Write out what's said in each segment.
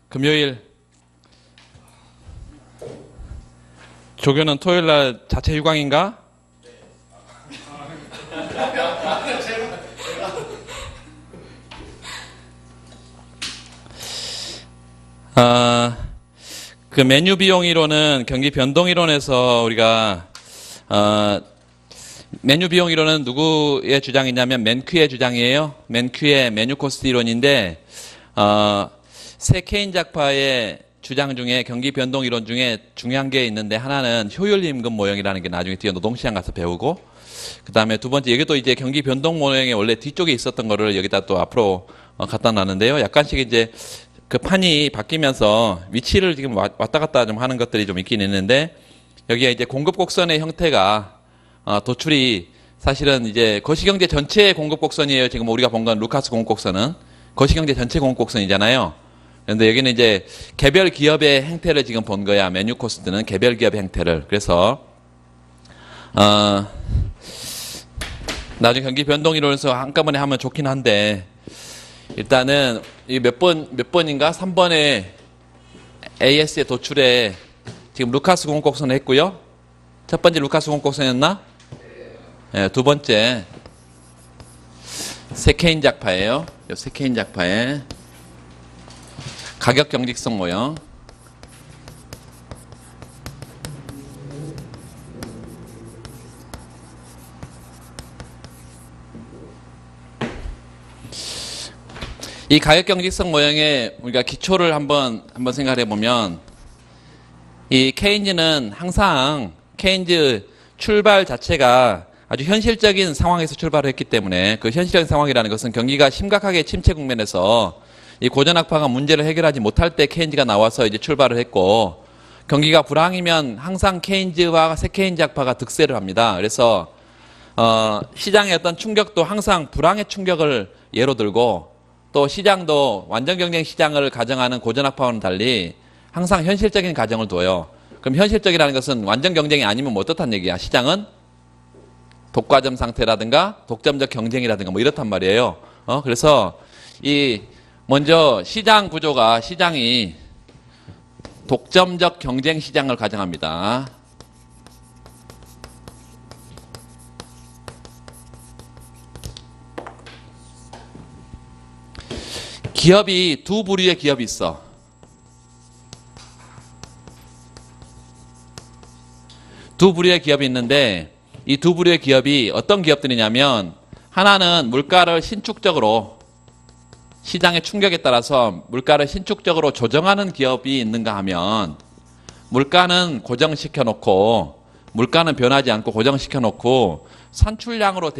금요일 조교는 토요일 날 자체 휴강인가? 그 메뉴 비용 이론은 경기 변동 이론에서 우리가 메뉴 비용 이론은 누구의 주장이냐면 맨큐의 주장이에요. 맨큐의 메뉴 코스트 이론인데 세 케인 작파의 주장 중에 경기 변동 이론 중에 중요한 게 있는데 하나는 효율 임금 모형이라는 게 나중에 뒤에 노동시장 가서 배우고, 그 다음에 두 번째 여기도 이제 경기 변동 모형의 원래 뒤쪽에 있었던 거를 여기다 또 앞으로 갖다 놨는데요. 약간씩 이제 그 판이 바뀌면서 위치를 지금 왔다 갔다 좀 하는 것들이 좀 있긴 있는데, 여기에 이제 공급 곡선의 형태가 도출이 사실은 이제 거시경제 전체의 공급 곡선이에요. 지금 우리가 본 건 루카스 공급 곡선은 거시경제 전체 공급 곡선이잖아요. 그런데 여기는 이제 개별 기업의 행태를 지금 본 거야. 메뉴 코스트는 개별 기업의 행태를. 그래서 나중에 경기 변동 이론에서 한꺼번에 하면 좋긴 한데, 일단은 이 몇 번인가? 3번에 AS의 도출에 지금 루카스 공급 곡선을 했고요. 첫 번째 루카스 공급 곡선이었나? 네, 두 번째 세케인 작파예요. 이 세케인 작파의 가격 경직성 모형. 이 가격 경직성 모형의 우리가 기초를 한번 생각해 보면, 이 케인즈는 항상 케인즈 출발 자체가 아주 현실적인 상황에서 출발을 했기 때문에, 그 현실적인 상황이라는 것은 경기가 심각하게 침체 국면에서 이 고전학파가 문제를 해결하지 못할 때 케인즈가 나와서 이제 출발을 했고, 경기가 불황이면 항상 케인즈와 세케인즈 학파가 득세를 합니다. 그래서 시장의 어떤 충격도 항상 불황의 충격을 예로 들고, 또 시장도 완전 경쟁 시장을 가정하는 고전학파와는 달리 항상 현실적인 가정을 둬요. 그럼 현실적이라는 것은 완전 경쟁이 아니면 뭐 어떻단 얘기야? 시장은 독과점 상태라든가 독점적 경쟁이라든가 뭐 이렇단 말이에요. 그래서 먼저 시장 구조가, 시장이 독점적 경쟁 시장을 가정합니다. 기업이 두 부류의 기업이 있어. 두 부류의 기업이 있는데, 이 두 부류의 기업이 어떤 기업들이냐면, 하나는 물가를 신축적으로, 시장의 충격에 따라서 물가를 신축적으로 조정하는 기업이 있는가 하면, 물가는 고정시켜 놓고, 물가는 변하지 않고 고정시켜 놓고 산출량으로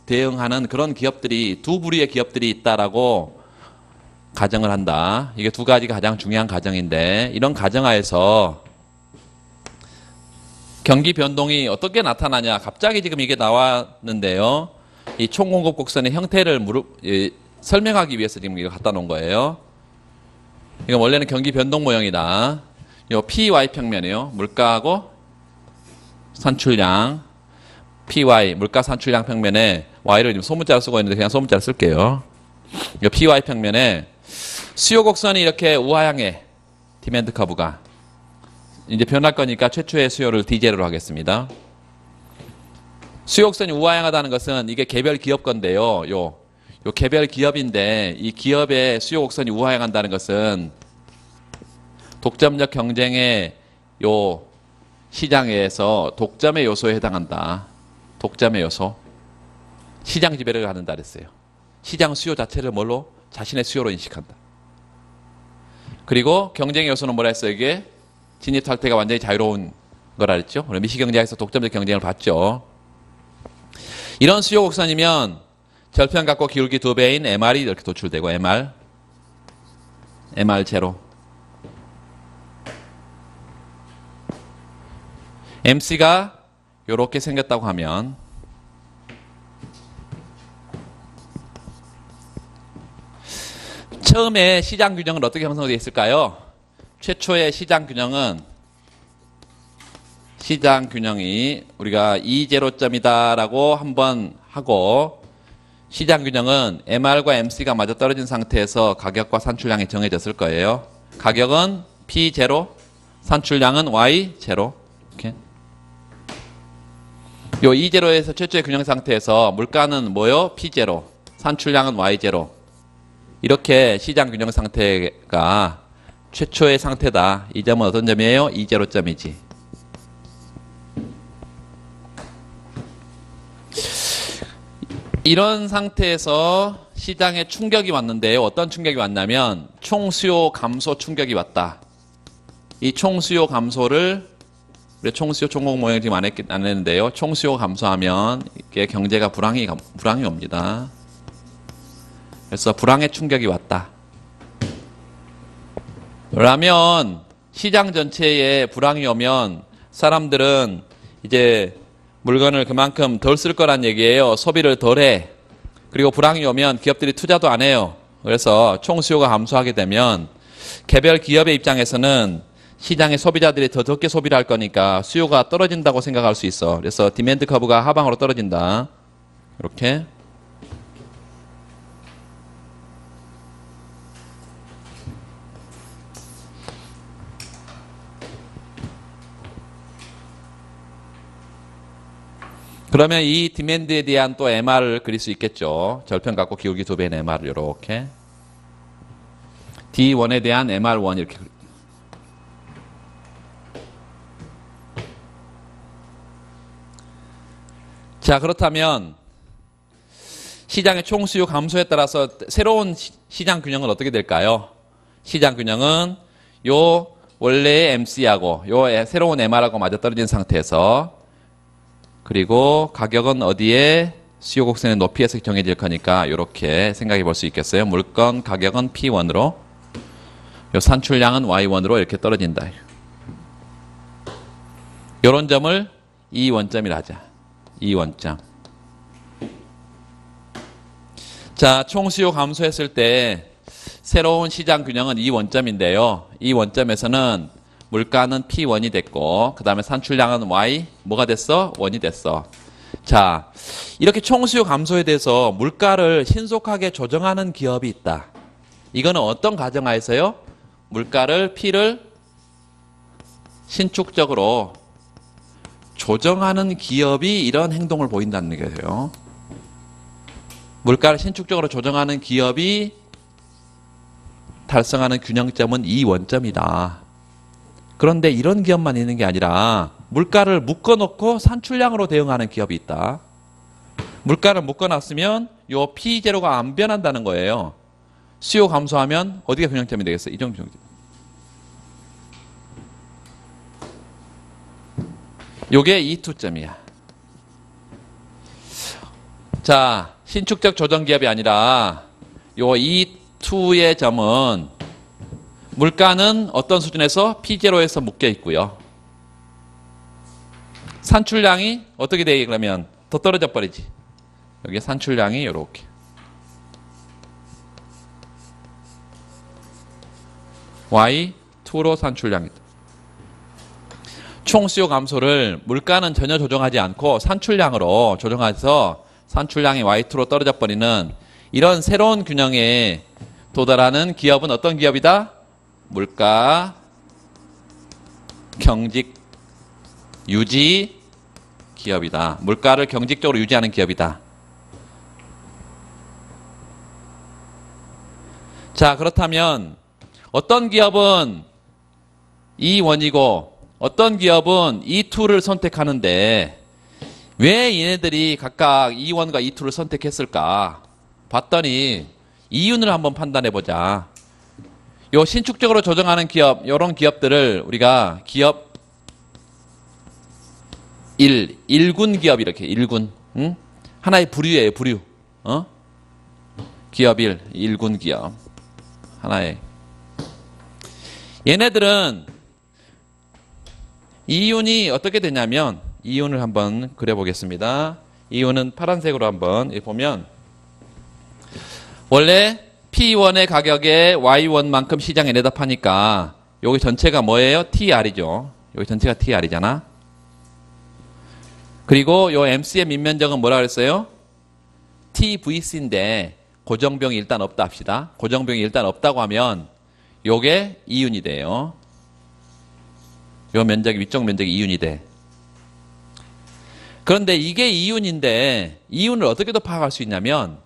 대응하는 그런 기업들이, 두 부류의 기업들이 있다라고 가정을 한다. 이게 두 가지가 가장 중요한 가정인데, 이런 가정하에서 경기 변동이 어떻게 나타나냐. 갑자기 지금 이게 나왔는데요. 이 총공급 곡선의 형태를 설명하기 위해서 지금 이거 갖다 놓은 거예요. 이건 원래는 경기 변동 모형이다. 요 PY 평면이에요. 물가하고 산출량. PY, 물가 산출량 평면에 Y를 지금 소문자로 쓰고 있는데 그냥 소문자로 쓸게요. 이 PY 평면에 수요 곡선이 이렇게 우하향해. 디맨드 커브가. 이제 변할 거니까 최초의 수요를 DJ로 하겠습니다. 수요 곡선이 우하향하다는 것은 이게 개별 기업 건데요. 요 개별 기업인데, 이 기업의 수요 곡선이 우하향한다는 것은 독점적 경쟁의 요 시장에서 독점의 요소에 해당한다. 독점의 요소. 시장 지배를 하는다 그랬어요. 시장 수요 자체를 뭘로? 자신의 수요로 인식한다. 그리고 경쟁의 요소는 뭐라 했어요? 이게 진입 탈퇴가 완전히 자유로운 거라 그랬죠. 미시경제학에서 독점적 경쟁을 봤죠. 이런 수요 곡선이면 절편각과 기울기 2배인 MR이 이렇게 도출되고, MR 제로. MC가 이렇게 생겼다고 하면, 처음에 시장 균형은 어떻게 형성되어 있을까요? 최초의 시장 균형은, 시장 균형이 우리가 2제로점이다라고 한번 하고, 시장 균형은 MR과 MC가 맞아 떨어진 상태에서 가격과 산출량이 정해졌을 거예요. 가격은 P0, 산출량은 Y0. 이렇게. 요 E0에서 최초의 균형 상태에서 물가는 뭐요? P0, 산출량은 Y0. 이렇게 시장 균형 상태가 최초의 상태다. 이 점은 어떤 점이에요? E0점이지. 이런 상태에서 시장에 충격이 왔는데요. 어떤 충격이 왔냐면 총수요 감소 충격이 왔다. 이 총수요 감소를 우리 총수요 총공 모형 지금 안 했는데요. 총수요 감소하면 이게 경제가 불황이 옵니다. 그래서 불황의 충격이 왔다. 그러면 시장 전체에 불황이 오면 사람들은 이제 물건을 그만큼 덜 쓸 거란 얘기예요. 소비를 덜 해. 그리고 불황이 오면 기업들이 투자도 안 해요. 그래서 총수요가 감소하게 되면 개별 기업의 입장에서는 시장의 소비자들이 더 적게 소비를 할 거니까 수요가 떨어진다고 생각할 수 있어. 그래서 디맨드 커브가 하방으로 떨어진다. 이렇게. 그러면 이 디맨드에 대한 또 MR을 그릴 수 있겠죠. 절편 갖고 기울기 2배인 MR을 이렇게. D1에 대한 MR1 이렇게. 자, 그렇다면 시장의 총수요 감소에 따라서 새로운 시장 균형은 어떻게 될까요? 시장 균형은 요 원래의 MC하고 요 새로운 MR하고 맞아떨어진 상태에서 그리고 가격은 어디에 수요 곡선의 높이에서 정해질 거니까 이렇게 생각해 볼 수 있겠어요. 물건 가격은 P1으로 요 산출량은 Y1으로 이렇게 떨어진다. 이런 점을 E1점이라 하자. E1점. 자, 총수요 감소했을 때 새로운 시장 균형은 E1점인데요. E1점에서는 물가는 P1이 됐고 그 다음에 산출량은 Y 뭐가 됐어? 1이 됐어. 자, 이렇게 총수요 감소에 대해서 물가를 신속하게 조정하는 기업이 있다. 이거는 어떤 가정하에서요? 물가를 P를 신축적으로 조정하는 기업이 이런 행동을 보인다는 거예요. 물가를 신축적으로 조정하는 기업이 달성하는 균형점은 E1점이다. 그런데 이런 기업만 있는 게 아니라 물가를 묶어놓고 산출량으로 대응하는 기업이 있다. 물가를 묶어놨으면 요 P0가 안 변한다는 거예요. 수요 감소하면 어디가 균형점이 되겠어요? 이 정도 균형점. 요게 E2점이야. 자, 신축적 조정 기업이 아니라 요 E2의 점은 물가는 어떤 수준에서 P0에서 묶여 있고요. 산출량이 어떻게 되게 그러면 더 떨어져 버리지. 여기 산출량이 이렇게. Y2로 산출량이다. 총수요 감소를 물가는 전혀 조정하지 않고 산출량으로 조정해서 산출량이 Y2로 떨어져 버리는 이런 새로운 균형에 도달하는 기업은 어떤 기업이다? 물가 경직 유지 기업이다. 물가를 경직적으로 유지하는 기업이다. 자, 그렇다면 어떤 기업은 E1이고 어떤 기업은 E2를 선택하는데 왜 얘네들이 각각 E1과 E2를 선택했을까? 봤더니 이윤을 한번 판단해보자. 요 신축적으로 조정하는 기업, 요런 기업들을 우리가 기업 1군 기업 이렇게 1군. 응? 하나의 부류예요, 부류. 기업 1군 기업. 하나의. 얘네들은 이윤이 어떻게 되냐면 이윤을 한번 그려보겠습니다. 이윤은 파란색으로 한번 보면 원래 P1의 가격에 Y1만큼 시장에 내다 파니까 여기 전체가 뭐예요? TR이죠. 여기 전체가 TR이잖아. 그리고 요 MC의 밑면적은 뭐라 그랬어요? TVC인데 고정비용이 일단 없다 합시다. 고정비용이 일단 없다고 하면 요게 이윤이 돼요. 요 면적이 위쪽 면적이 이윤이 돼. 그런데 이게 이윤인데 이윤을 어떻게도 파악할 수 있냐면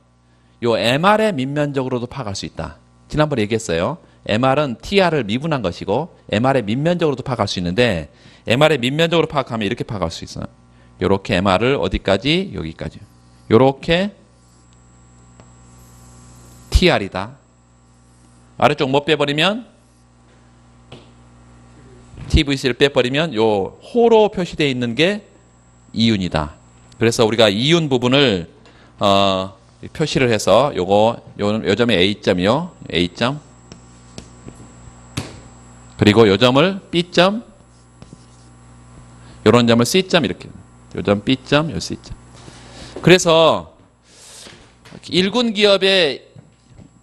요 MR의 밑면적으로도 파악할 수 있다. 지난번에 얘기했어요. MR은 TR을 미분한 것이고 MR의 밑면적으로도 파악할 수 있는데 MR의 밑면적으로 파악하면 이렇게 파악할 수 있어요. 요렇게 MR을 어디까지? 여기까지. 요렇게 TR이다. 아래쪽 뭐 빼버리면 TVC를 빼버리면 요 호로 표시되어 있는 게 이윤이다. 그래서 우리가 이윤 부분을 표시를 해서 요 점이 A점이요. A점. 그리고 요 점을 B점. 요런 점을 C점 이렇게. 요 점 B점, 요 C점. 그래서 1군 기업의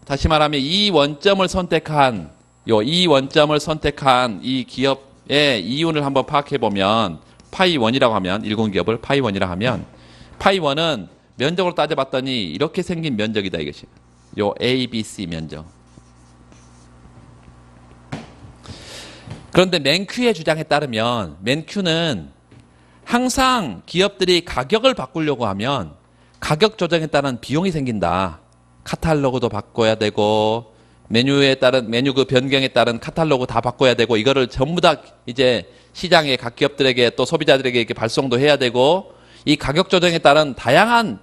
다시 말하면 이 원점을 선택한 이 원점을 선택한 이 기업의 이윤을 한번 파악해 보면 파이1이라고 하면 1군 기업을 파이1이라고 하면 파이1은 면적으로 따져봤더니 이렇게 생긴 면적이다 이것이. 요 A, B, C 면적. 그런데 맨큐의 주장에 따르면 맨큐는 항상 기업들이 가격을 바꾸려고 하면 가격 조정에 따른 비용이 생긴다. 카탈로그도 바꿔야 되고 메뉴에 따른 메뉴 그 변경에 따른 카탈로그 다 바꿔야 되고 이거를 전부 다 이제 시장에 각 기업들에게 또 소비자들에게 이렇게 발송도 해야 되고 이 가격 조정에 따른 다양한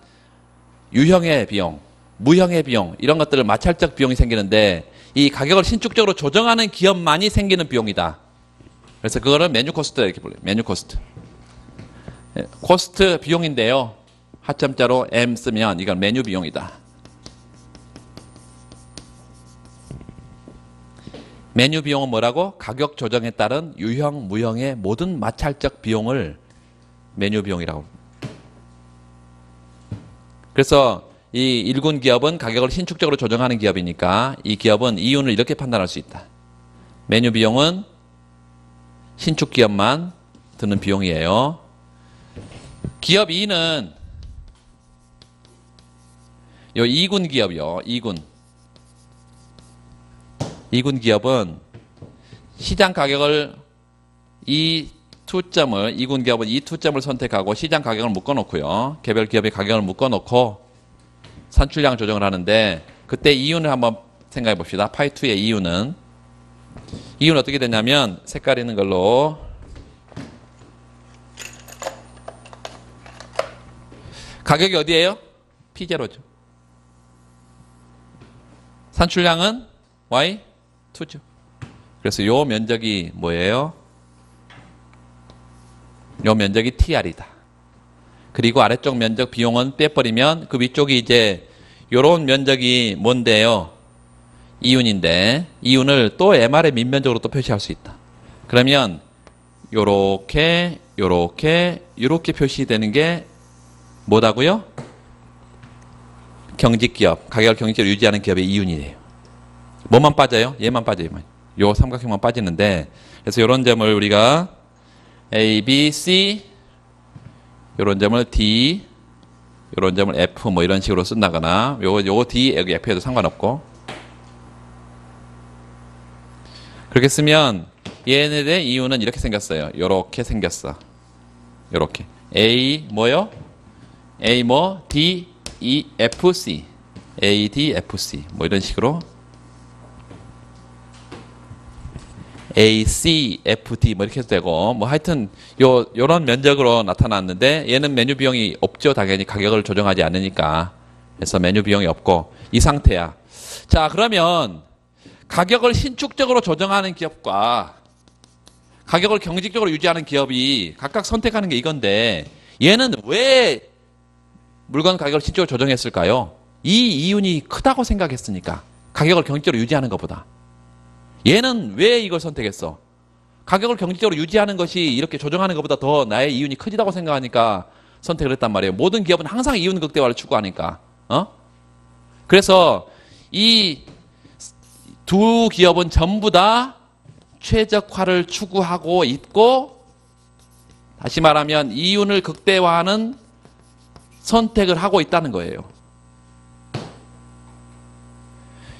유형의 비용, 무형의 비용 이런 것들을 마찰적 비용이 생기는데 이 가격을 신축적으로 조정하는 기업만이 생기는 비용이다. 그래서 그거를 메뉴 코스트 이렇게 불러요. 메뉴 코스트. 코스트 비용인데요. 하점자로 M 쓰면 이건 메뉴 비용이다. 메뉴 비용은 뭐라고? 가격 조정에 따른 유형, 무형의 모든 마찰적 비용을 메뉴 비용이라고. 그래서 이 1군 기업은 가격을 신축적으로 조정하는 기업이니까 이 기업은 이윤을 이렇게 판단할 수 있다. 메뉴 비용은 신축 기업만 드는 비용이에요. 기업 2는 요 2군 기업이요. 2군 기업은 시장 가격을 이 투점을 2군 기업은 이 투점을 선택하고 시장 가격을 묶어놓고요. 개별 기업의 가격을 묶어놓고 산출량 조정을 하는데 그때 이윤을 한번 생각해 봅시다. 파이2의 이윤은 어떻게 되냐면 색깔 있는 걸로 가격이 어디예요? P0죠. 산출량은 Y2죠. 그래서 요 면적이 뭐예요? 요 면적이 TR이다. 그리고 아래쪽 면적 비용은 빼버리면 그 위쪽이 이제 요런 면적이 뭔데요? 이윤인데 이윤을 또 MR의 밑면적으로 또 표시할 수 있다. 그러면 요렇게 표시되는 게 뭐다고요? 경직기업, 가격을 경직적으로 유지하는 기업의 이윤이에요. 뭐만 빠져요? 얘만 빠져요. 요 삼각형만 빠지는데 그래서 요런 점을 우리가 A, B, C 요런 점을 D 요런 점을 F 뭐 이런 식으로 쓴다거나 요거 D, 여기 F에도 상관없고 그렇게 쓰면 얘네들의 이윤은 이렇게 생겼어요. 요렇게 생겼어. 요렇게 A 뭐요? A 뭐 D, E, F, C A, D, F, C 뭐 이런 식으로 A, C, F, D 뭐 이렇게 해도 되고 뭐 하여튼 요런 면적으로 나타났는데 얘는 메뉴 비용이 없죠. 당연히 가격을 조정하지 않으니까. 그래서 메뉴 비용이 없고 이 상태야. 자, 그러면 가격을 신축적으로 조정하는 기업과 가격을 경직적으로 유지하는 기업이 각각 선택하는 게 이건데 얘는 왜 물건 가격을 신축적으로 조정했을까요? 이 이윤이 크다고 생각했으니까. 가격을 경직적으로 유지하는 것보다. 얘는 왜 이걸 선택했어? 가격을 경직적으로 유지하는 것이 이렇게 조정하는 것보다 더 나의 이윤이 커지다고 생각하니까 선택을 했단 말이에요. 모든 기업은 항상 이윤 극대화를 추구하니까. 그래서 이 두 기업은 전부 다 최적화를 추구하고 있고 다시 말하면 이윤을 극대화하는 선택을 하고 있다는 거예요.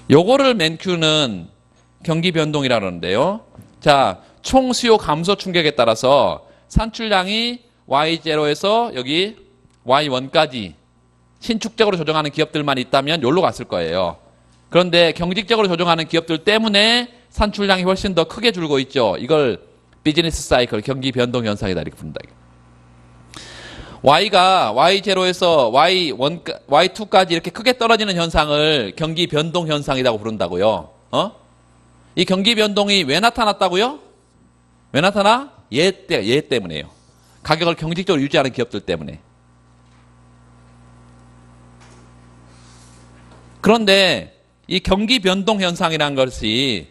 요거를 맨큐는 경기 변동이라 그러는데요. 자, 총 수요 감소 충격에 따라서 산출량이 Y0에서 여기 Y1까지 신축적으로 조정하는 기업들만 있다면 여기로 갔을 거예요. 그런데 경직적으로 조정하는 기업들 때문에 산출량이 훨씬 더 크게 줄고 있죠. 이걸 비즈니스 사이클, 경기 변동 현상이다 이렇게 부른다. Y가 Y0에서 Y2까지 이렇게 크게 떨어지는 현상을 경기 변동 현상이라고 부른다고요. 이 경기 변동이 왜 나타났다고요? 왜 나타나? 얘 때문에요. 가격을 경직적으로 유지하는 기업들 때문에. 그런데 이 경기 변동 현상이라는 것이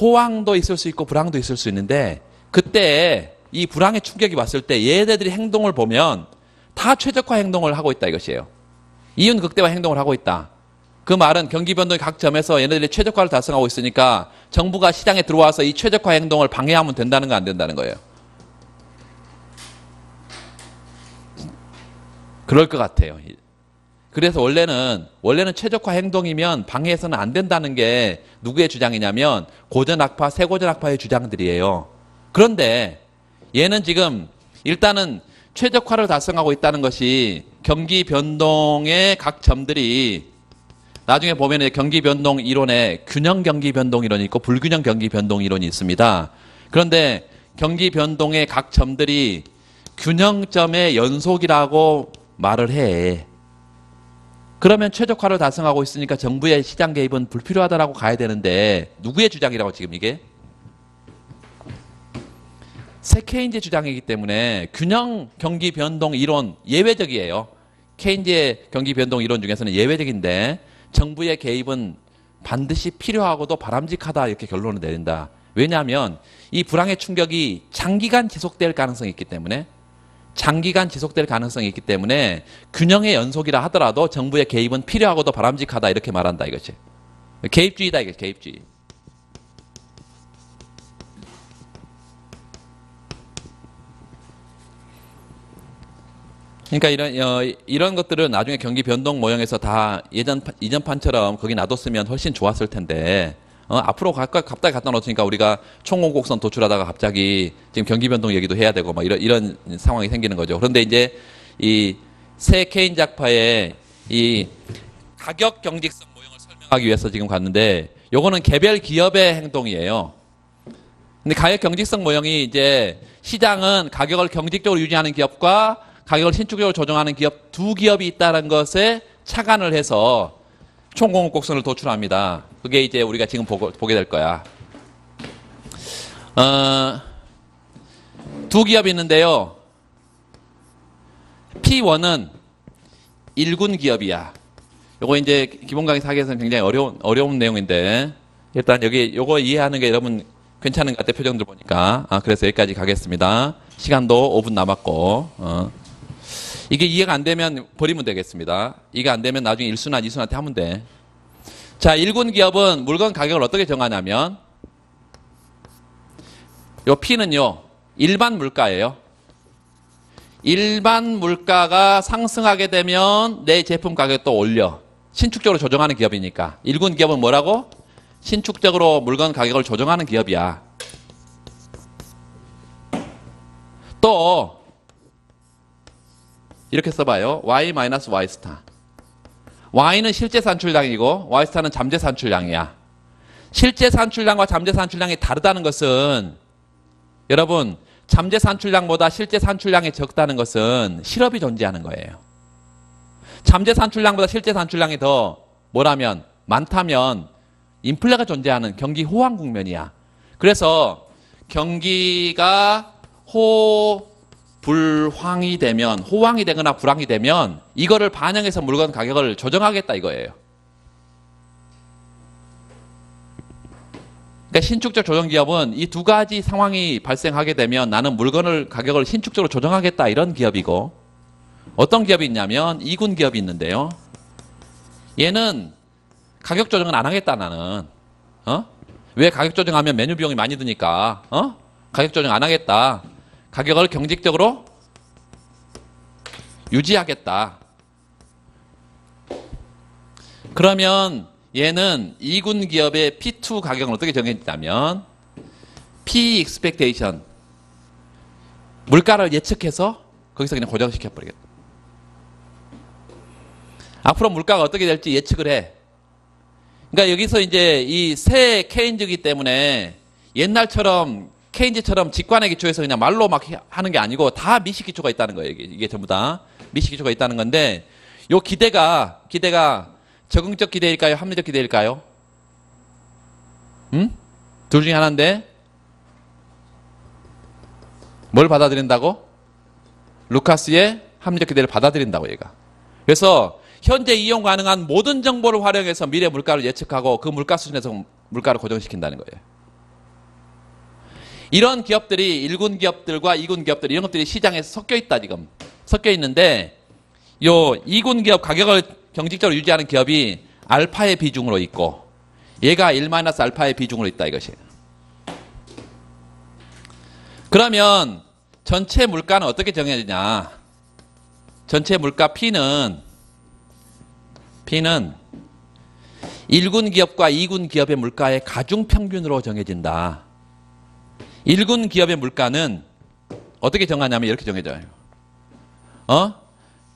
호황도 있을 수 있고 불황도 있을 수 있는데 그때 이 불황의 충격이 왔을 때 얘네들이 행동을 보면 다 최적화 행동을 하고 있다 이것이에요. 이윤 극대화 행동을 하고 있다. 그 말은 경기 변동의 각 점에서 얘네들이 최적화를 달성하고 있으니까 정부가 시장에 들어와서 이 최적화 행동을 방해하면 된다는 거 안 된다는 거예요. 그럴 것 같아요. 그래서 원래는 최적화 행동이면 방해해서는 안 된다는 게 누구의 주장이냐면 고전학파, 새고전학파의 주장들이에요. 그런데 얘는 지금 일단은 최적화를 달성하고 있다는 것이 경기 변동의 각 점들이 나중에 보면 경기 변동 이론에 균형 경기 변동 이론이 있고 불균형 경기 변동 이론이 있습니다. 그런데 경기 변동의 각 점들이 균형점의 연속이라고 말을 해. 그러면 최적화를 달성하고 있으니까 정부의 시장 개입은 불필요하다라고 가야 되는데 누구의 주장이라고 지금 이게? 새 케인즈 주장이기 때문에 균형 경기 변동 이론 예외적이에요. 케인즈의 경기 변동 이론 중에서는 예외적인데 정부의 개입은 반드시 필요하고도 바람직하다 이렇게 결론을 내린다. 왜냐하면 이 불황의 충격이 장기간 지속될 가능성이 있기 때문에 균형의 연속이라 하더라도 정부의 개입은 필요하고도 바람직하다 이렇게 말한다 이거지. 개입주의다 이게 개입주의. 그러니까 이런 것들은 나중에 경기 변동 모형에서 다 이전판처럼 거기 놔뒀으면 훨씬 좋았을 텐데 앞으로 갑자기 갖다 놓으니까 우리가 총공곡선 도출하다가 갑자기 지금 경기 변동 얘기도 해야 되고 막 이런 상황이 생기는 거죠. 그런데 이제 이 새 케인즈 학파의 이 가격 경직성 모형을 설명하기 위해서 지금 갔는데 요거는 개별 기업의 행동이에요. 근데 가격 경직성 모형이 이제 시장은 가격을 경직적으로 유지하는 기업과 가격을 신축적으로 조정하는 기업 두 기업이 있다는 것에 착안을 해서 총공곡선을 도출합니다. 그게 이제 우리가 지금 보게 될 거야. 두 기업이 있는데요. P1은 1군 기업이야. 요거 이제 기본 강의 사기에서는 굉장히 어려운 내용인데 일단 요거 이해하는 게 여러분 괜찮은 것 같아 표정들 보니까. 그래서 여기까지 가겠습니다. 시간도 5분 남았고. 이게 이해가 안 되면 버리면 되겠습니다. 이게 안 되면 나중에 1순환, 2순환한테 하면 돼. 자, 1군 기업은 물건 가격을 어떻게 정하냐면 요 P는요. 일반 물가예요. 일반 물가가 상승하게 되면 내 제품 가격도 올려. 신축적으로 조정하는 기업이니까. 1군 기업은 뭐라고? 신축적으로 물건 가격을 조정하는 기업이야. 또 이렇게 써봐요. Y-Y 스타. Y는 실제 산출량이고 Y 스타는 잠재 산출량이야. 실제 산출량과 잠재 산출량이 다르다는 것은 여러분 잠재 산출량보다 실제 산출량이 적다는 것은 실업이 존재하는 거예요. 잠재 산출량보다 실제 산출량이 더 뭐라면 많다면 인플레가 존재하는 경기 호황 국면이야. 그래서 경기가 불황이 되면 호황이 되거나 불황이 되면 이거를 반영해서 물건 가격을 조정하겠다 이거예요. 그러니까 신축적 조정 기업은 이 두 가지 상황이 발생하게 되면 나는 물건을 가격을 신축적으로 조정하겠다 이런 기업이고 어떤 기업이 있냐면 2군 기업이 있는데요. 얘는 가격 조정은 안 하겠다 나는. 왜 가격 조정하면 메뉴 비용이 많이 드니까 가격 조정 안 하겠다. 가격을 경직적으로 유지하겠다. 그러면 얘는 2군 기업의 P2 가격은 어떻게 정해지냐면 P expectation 물가를 예측해서 거기서 그냥 고정시켜 버리겠다. 앞으로 물가가 어떻게 될지 예측을 해. 그러니까 여기서 이제 이 새 케인즈이기 때문에 옛날처럼 케인즈처럼 직관의 기초에서 그냥 말로 막 하는 게 아니고 다 미식 기초가 있다는 거예요. 이게 전부 다 미식 기초가 있다는 건데 요 기대가 적응적 기대일까요? 합리적 기대일까요? 둘 중에 하나인데 뭘 받아들인다고? 루카스의 합리적 기대를 받아들인다고 얘가. 그래서 현재 이용 가능한 모든 정보를 활용해서 미래 물가를 예측하고 그 물가 수준에서 물가를 고정시킨다는 거예요. 이런 기업들이 1군 기업들과 2군 기업들 이런 것들이 시장에서 섞여 있다 지금. 섞여 있는데 요 2군 기업 가격을 경직적으로 유지하는 기업이 알파의 비중으로 있고 얘가 1-알파의 비중으로 있다 이것이에요. 그러면 전체 물가는 어떻게 정해지냐? 전체 물가 P는 1군 기업과 2군 기업의 물가의 가중평균으로 정해진다. 1군 기업의 물가는 어떻게 정하냐면 이렇게 정해져요.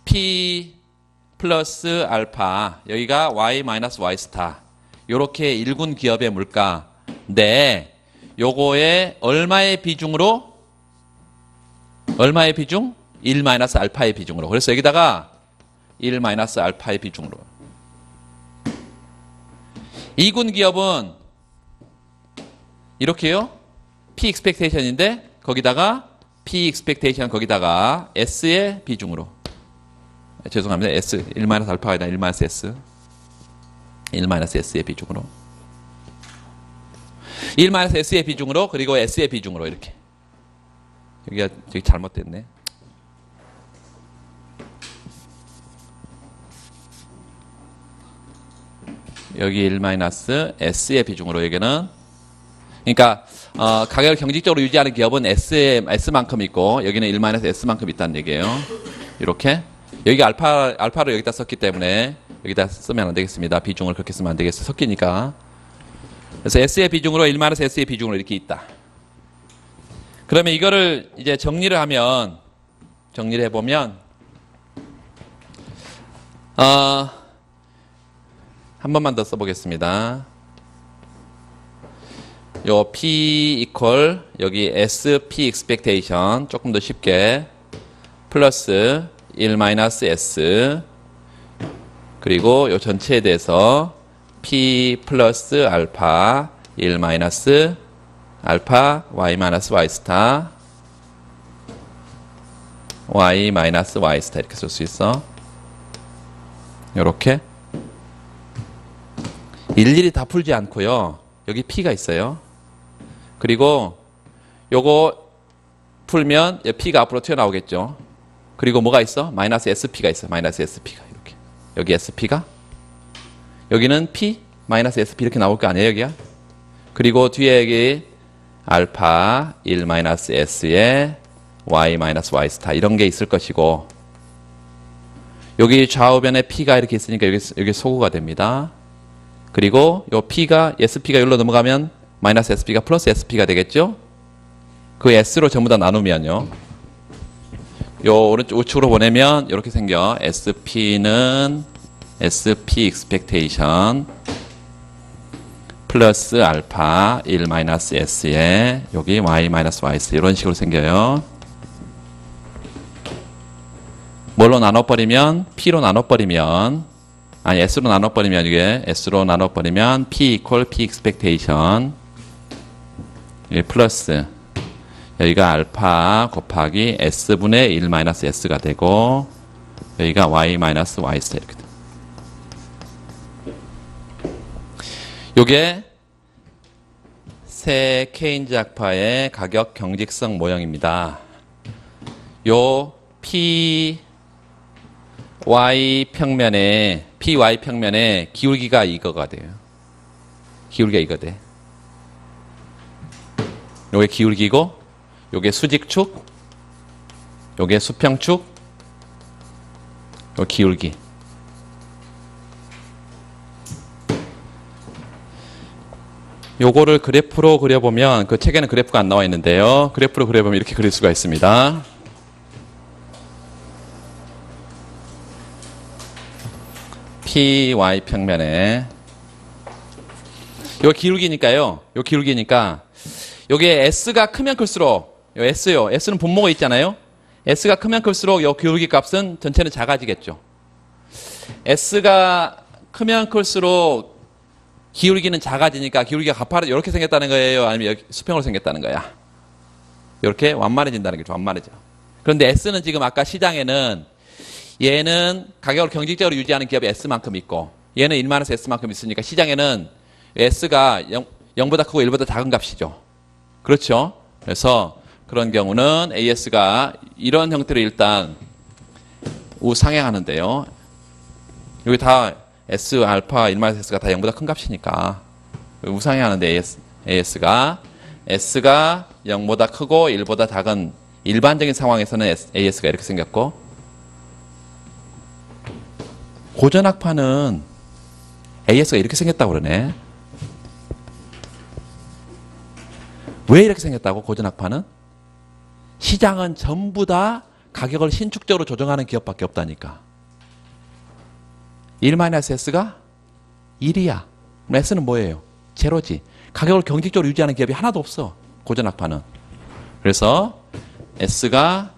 P 플러스 알파 여기가 Y 마이너스 Y 스타 요렇게 1군 기업의 물가인데 요거에 얼마의 비중으로? 얼마의 비중? 1-알파의 비중으로. 그래서 여기다가 1-알파의 비중으로. 2군 기업은 이렇게요. P expectation인데 거기다가 P expectation 거기다가 S의 비중으로. 죄송합니다. S 1-알파가 아니라 1-S 1-S의 비중으로 1-S의 비중으로 그리고 S의 비중으로 이렇게. 여기가 저기 잘못됐네. 여기 1-S의 비중으로 여기는 그러니까 가격을 경직적으로 유지하는 기업은 S만큼 있고 여기는 1-S만큼 있다는 얘기예요. 이렇게 여기가 알파를 여기다 썼기 때문에 여기다 쓰면 안 되겠습니다. 비중을 그렇게 쓰면 안 되겠어요. 섞이니까. 그래서 S의 비중으로 1-S의 비중으로 이렇게 있다. 그러면 이거를 이제 정리를 해보면 한 번만 더 써보겠습니다. 요 P equal 여기 SP expectation 조금 더 쉽게 플러스 1-S 그리고 요 전체에 대해서 P 플러스 알파 1-알파 Y-Y 스타 Y-Y 스타 이렇게 쓸 수 있어. 요렇게 일일이 다 풀지 않고요. 여기 P가 있어요. 그리고 요거 풀면 P가 앞으로 튀어나오겠죠. 그리고 뭐가 있어? 마이너스 SP가 있어. 마이너스 SP가 이렇게. 여기 SP가 여기는 P 마이너스 SP 이렇게 나올 거 아니에요, 여기야? 그리고 뒤에 여기 알파 1-S에 Y-Y 스타 이런 게 있을 것이고 여기 좌우변에 P가 이렇게 있으니까 여기 소구가 됩니다. 그리고 요 P가 SP가 여기로 넘어가면 마이너스 SP가 플러스 SP가 되겠죠? 그 S로 전부 다 나누면요. 요 오른쪽 우측으로 보내면 이렇게 생겨. SP는 SP expectation 플러스 알파 1-S에 여기 Y-Y 이런 식으로 생겨요. 뭘로 나눠버리면 P로 나눠버리면 아니 S로 나눠버리면 이게 S로 나눠버리면 P equal P expectation 여기 플러스 여기가 알파 곱하기 S분의 1-S가 되고 여기가 Y-Y 스타 이렇게 돼. 요게 새 케인즈 학파의 가격 경직성 모형입니다. 요 PY 평면에 기울기가 이거가 돼요. 기울기가 이거 돼. 요게 기울기고 요게 수직축 요게 수평축 요 기울기 요거를 그래프로 그려보면, 그 책에는 그래프가 안 나와 있는데요. 그래프로 그려보면 이렇게 그릴 수가 있습니다. PY 평면에. 요 기울기니까요. 요 기울기니까, 요게 S가 크면 클수록, 요 S요. S는 분모가 있잖아요. S가 크면 클수록 요 기울기 값은 전체는 작아지겠죠. S가 크면 클수록 기울기는 작아지니까 기울기가 가파르 이렇게 생겼다는 거예요? 아니면 수평으로 생겼다는 거야? 이렇게 완만해진다는 거죠. 완만해져. 그런데 S는 지금 아까 시장에는 얘는 가격을 경직적으로 유지하는 기업이 S만큼 있고 얘는 1만에서 S만큼 있으니까 시장에는 S가 0보다 크고 1보다 작은 값이죠. 그렇죠? 그래서 그런 경우는 AS가 이런 형태로 일단 우상향하는데요. 여기 다 S, 알파, 1마이너스 S가 다 0보다 큰 값이니까 우상향하는데 AS가 S가 0보다 크고 1보다 작은 일반적인 상황에서는 AS가 이렇게 생겼고 고전학파는 AS가 이렇게 생겼다고 그러네. 왜 이렇게 생겼다고? 고전학파는? 시장은 전부 다 가격을 신축적으로 조정하는 기업밖에 없다니까. 1-S가 1이야. S는 뭐예요? 제로지. 가격을 경직적으로 유지하는 기업이 하나도 없어. 고전학파는. 그래서 S가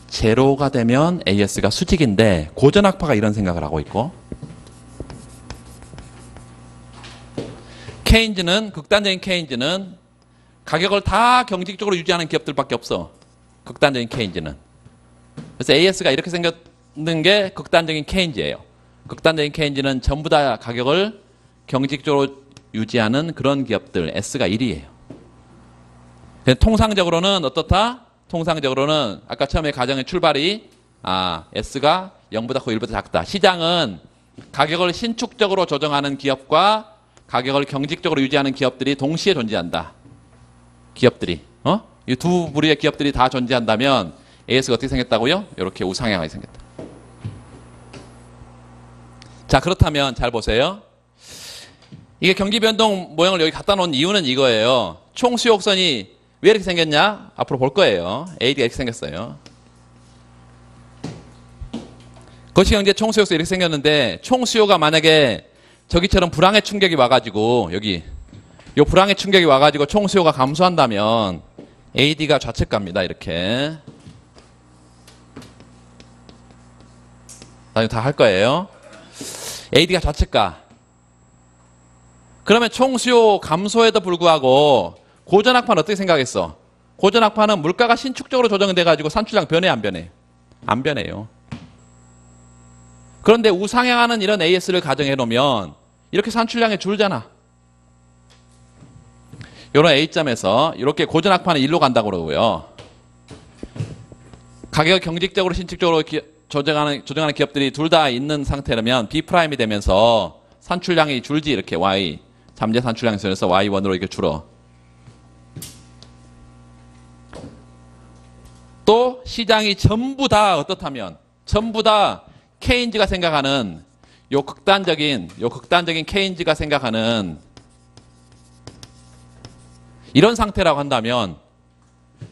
제로가 되면 AS가 수직인데 고전학파가 이런 생각을 하고 있고 케인즈는 극단적인 케인즈는 가격을 다 경직적으로 유지하는 기업들밖에 없어. 극단적인 케인즈는. 그래서 AS가 이렇게 생겼는 게 극단적인 케인즈예요. 극단적인 케인즈는 전부 다 가격을 경직적으로 유지하는 그런 기업들 S가 1이에요. 통상적으로는 어떻다? 통상적으로는 아까 처음에 가정의 출발이 S가 0보다 크고 1보다 작다. 시장은 가격을 신축적으로 조정하는 기업과 가격을 경직적으로 유지하는 기업들이 동시에 존재한다. 기업들이 이 두 부류의 기업들이 다 존재한다면 AS가 어떻게 생겼다고요? 이렇게 우상향하게 생겼다. 자, 그렇다면 잘 보세요. 이게 경기 변동 모형을 여기 갖다 놓은 이유는 이거예요. 총수요 곡선이 왜 이렇게 생겼냐? 앞으로 볼 거예요. AD가 이렇게 생겼어요. 거시경제 총수요 곡선이 이렇게 생겼는데 총수요가 만약에 저기처럼 불황의 충격이 와가지고 여기 요 불황의 충격이 와가지고 총수요가 감소한다면 AD가 좌측 갑니다. 이렇게. 나중에 다 할 거예요. AD가 좌측 가. 그러면 총수요 감소에도 불구하고 고전학파는 어떻게 생각했어? 고전학파는 물가가 신축적으로 조정돼가지고 산출량 변해 안 변해? 안 변해요. 그런데 우상향하는 이런 AS를 가정해 놓으면 이렇게 산출량이 줄잖아. 이런 A점에서 이렇게 고전학파는 1로 간다고 그러고요. 가격 경직적으로 신축적으로 조정하는 기업들이 둘 다 있는 상태라면 B'이 되면서 산출량이 줄지 이렇게 Y 잠재 산출량에서 Y1으로 이렇게 줄어. 또 시장이 전부 다 어떻다면 전부 다 케인즈가 생각하는 요 극단적인 케인즈가 생각하는 이런 상태라고 한다면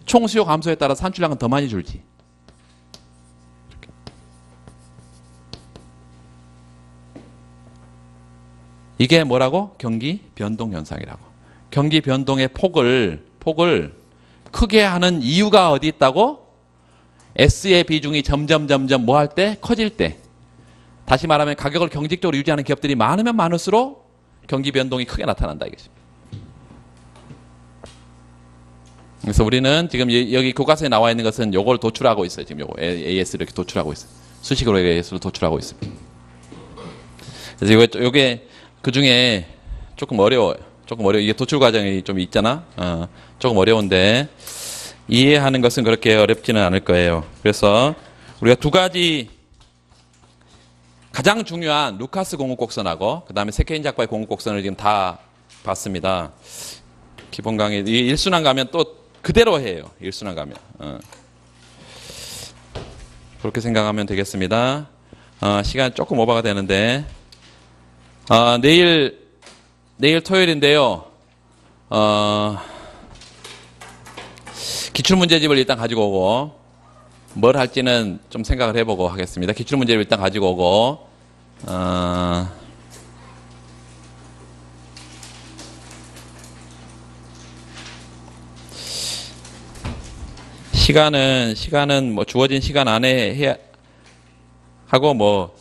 총수요 감소에 따라 산출량은 더 많이 줄지. 이렇게. 이게 뭐라고? 경기 변동 현상이라고. 경기 변동의 폭을 크게 하는 이유가 어디 있다고? S의 비중이 점점 뭐 할 때? 커질 때. 다시 말하면 가격을 경직적으로 유지하는 기업들이 많으면 많을수록 경기 변동이 크게 나타난다 이것입니다. 그래서 우리는 지금 여기 교과서에 나와 있는 것은 요걸 도출하고 있어요. 지금 요거 AS를 이렇게 도출하고 있어요. 수식으로 AS를 도출하고 있습니다. 그래서 요게 그 중에 조금 어려워요. 이게 도출 과정이 좀 있잖아. 조금 어려운데 이해하는 것은 그렇게 어렵지는 않을 거예요. 그래서 우리가 두 가지 가장 중요한 루카스 공급곡선하고 그 다음에 세케인 작가의 공급곡선을 지금 다 봤습니다. 기본 강의 일순환 가면 또 그대로 해요. 일순환 가면 그렇게 생각하면 되겠습니다. 시간 조금 오버가 되는데 내일 내일 토요일인데요. 기출문제집을 일단 가지고 오고, 뭘 할지는 좀 생각을 해보고 하겠습니다. 기출문제집을 일단 가지고 오고, 시간은 뭐 주어진 시간 안에 해야 하고,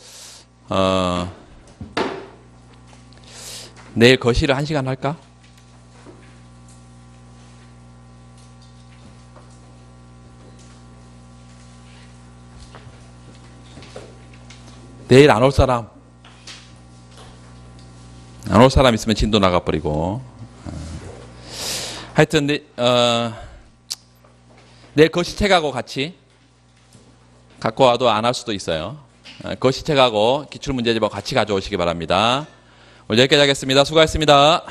내일 거실을 1시간 할까? 내일 안 올 사람? 안 올 사람 있으면 진도 나가버리고. 하여튼, 내일 거시책하고 같이 갖고 와도 안 할 수도 있어요. 거시책하고 기출문제집하고 같이 가져오시기 바랍니다. 오늘 여기까지 하겠습니다. 수고하셨습니다.